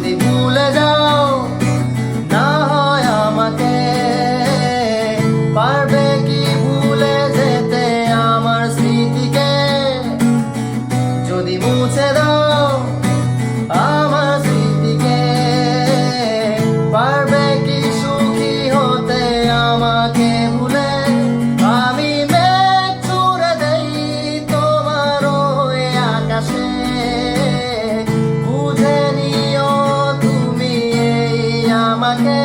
যদি ভুলে যাও না হয় আমাকে, পারবে কি ভুলে যেতে আমার স্মৃতিকে? যদি মুছে দাও আমার স্মৃতিকে, পারবে কি সুখী হতে আমাকে ভুলে? আমি মেঘ ছুড়ে দেই তোমার ওই আকাশে, বুঝে নিও তুমি এই আমাকে।